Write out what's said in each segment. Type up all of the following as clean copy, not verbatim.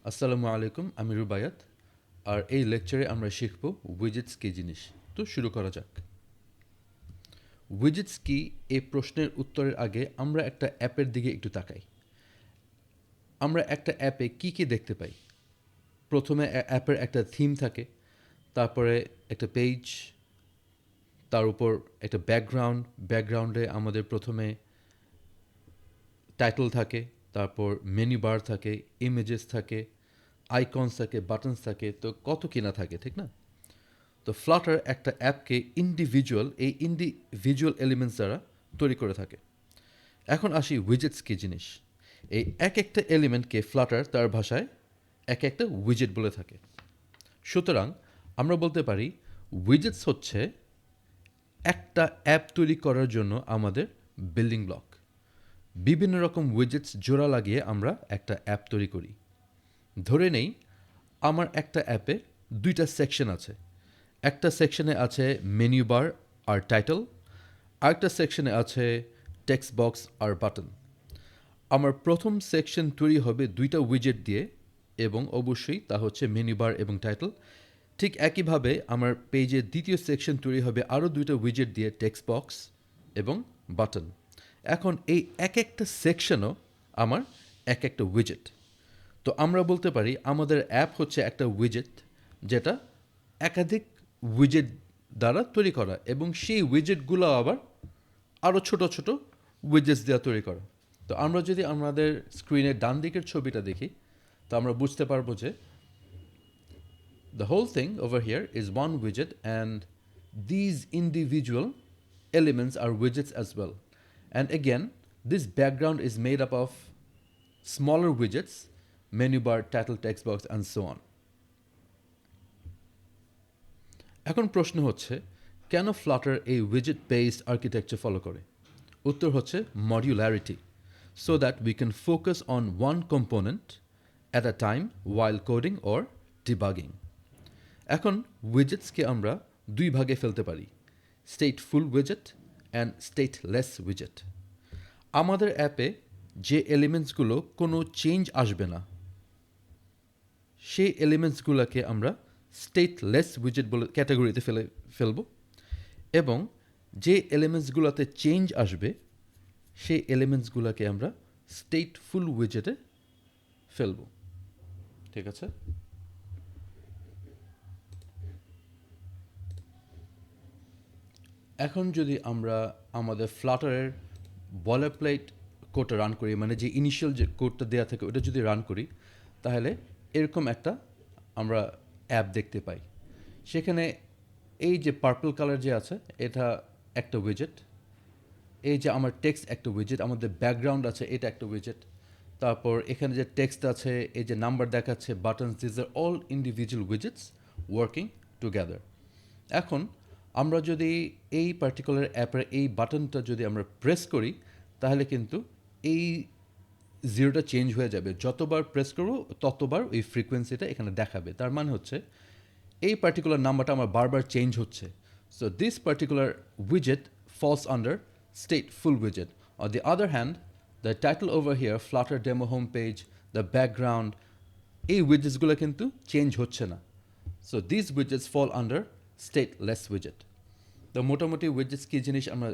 আসসালামু আলাইকুম, আমি রুবায়াত। আর এই লেকচারে আমরা শিখব উইজেটস কী জিনিস। তো শুরু করা যাক। উইজেটস কি, এই প্রশ্নের উত্তরের আগে আমরা একটা অ্যাপের দিকে একটু তাকাই। আমরা একটা অ্যাপে কী কী দেখতে পাই? প্রথমে অ্যাপের একটা থিম থাকে, তারপরে একটা পেজ, তার উপর একটা ব্যাকগ্রাউন্ডে আমাদের প্রথমে টাইটেল থাকে, তারপর মেনু বার থাকে, ইমেজেস থাকে, আইকনস থাকে, বাটনস থাকে, তো কত কি না থাকে, ঠিক না? তো ফ্লাটার একটা অ্যাপকে ইন্ডিভিজুয়াল এলিমেন্টস দ্বারা তৈরি করে থাকে। এখন আসি উইজেটস কী জিনিস। এই এক একটা এলিমেন্টকে ফ্লাটার তার ভাষায় এক একটা উইজেট বলে থাকে। সুতরাং আমরা বলতে পারি উইজেটস হচ্ছে একটা অ্যাপ তৈরি করার জন্য আমাদের বিল্ডিং ব্লক। বিভিন্ন রকম উইজেটস জোড়া লাগিয়ে আমরা একটা অ্যাপ তৈরি করি। ধরে নেই আমার একটা অ্যাপে দুইটা সেকশন আছে। একটা সেকশনে আছে মেনু বার আর টাইটেল, আরেকটা সেকশনে আছে টেক্সট বক্স আর বাটন। আমার প্রথম সেকশন তৈরি হবে দুইটা উইজেট দিয়ে, এবং অবশ্যই তা হচ্ছে মেনু বার এবং টাইটেল। ঠিক একইভাবে আমার পেজের দ্বিতীয় সেকশন তৈরি হবে আরও দুইটা উইজেট দিয়ে, টেক্সট বক্স এবং বাটন। এখন এই এক একটা সেকশনও আমার এক একটা উইজেট। তো আমরা বলতে পারি আমাদের অ্যাপ হচ্ছে একটা উইজেট, যেটা একাধিক উইজেট দ্বারা তৈরি করা, এবং সেই উইজেটগুলো আবার আরও ছোট ছোট উইজেটস দেওয়া তৈরি করা। তো আমরা যদি আমাদের স্ক্রিনের ডান দিকের ছবিটা দেখি, তো আমরা বুঝতে পারবো যে the whole thing over here is one widget, and these individual elements are widgets as well. And again, this background is made up of smaller widgets, menu bar, title, text box, and so on. এখন প্রশ্ন হচ্ছে, কেন Flutter এই উইজেট based architecture follow করে? উত্তর হচ্ছে মডিউলারিটি, so that we can focus on one component at a time while coding or debugging. এখন উইজেটসকে আমরা দুই ভাগে ফেলতে পারি, স্টেটফুল উইজেট অ্যান্ড স্টেটলেস উইজেট। আমাদের অ্যাপে যে এলিমেন্টসগুলো কোনো চেঞ্জ আসবে না, সেই এলিমেন্টসগুলোকে আমরা স্টেটলেস উইজেট বলে ক্যাটাগরিতে ফেলব, এবং যে এলিমেন্টসগুলোতে চেঞ্জ আসবে সেই এলিমেন্টসগুলোকে আমরা স্টেটফুল উইজেটে ফেলব। ঠিক আছে? এখন যদি আমরা আমাদের ফ্লাটারের বয়লারপ্লেট কোডটা রান করি, মানে যে ইনিশিয়াল যে কোডটা দেওয়া থাকে ওটা যদি রান করি, তাহলে এরকম একটা আমরা অ্যাপ দেখতে পাই। সেখানে এই যে পার্পল কালার যে আছে, এটা একটা উইজেট। এই যে আমার টেক্সট একটা উইজেট, আমাদের ব্যাকগ্রাউন্ড আছে, এটা একটা উইজেট। তারপর এখানে যে টেক্সট আছে, এই যে নাম্বার দেখাচ্ছে, buttons, this are all individual widgets working together. এখন আমরা যদি এই পার্টিকুলার অ্যাপের এই বাটনটা যদি আমরা প্রেস করি, তাহলে কিন্তু এই জিরোটা চেঞ্জ হয়ে যাবে। যতবার প্রেস করব ততবার ওই ফ্রিকোয়েন্সিটা এখানে দেখাবে। তার মানে হচ্ছে এই পার্টিকুলার নাম্বারটা আমার বারবার চেঞ্জ হচ্ছে। সো দিস পার্টিকুলার উইজেট falls under stateful widget. On the other hand, the title over here, Flutter demo homepage, the background, এই উইজেটসগুলো কিন্তু চেঞ্জ হচ্ছে না। So this widgets fall under stateless উইজেট। তো মোটামুটি উইজেটস কী জিনিস আমরা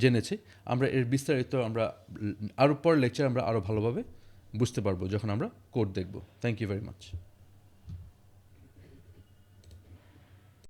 জেনেছি। আমরা এর বিস্তারিত আমরা আরও পর লেকচার আমরা আরও ভালোভাবে বুঝতে পারবো যখন আমরা কোড দেখব। Thank you very much.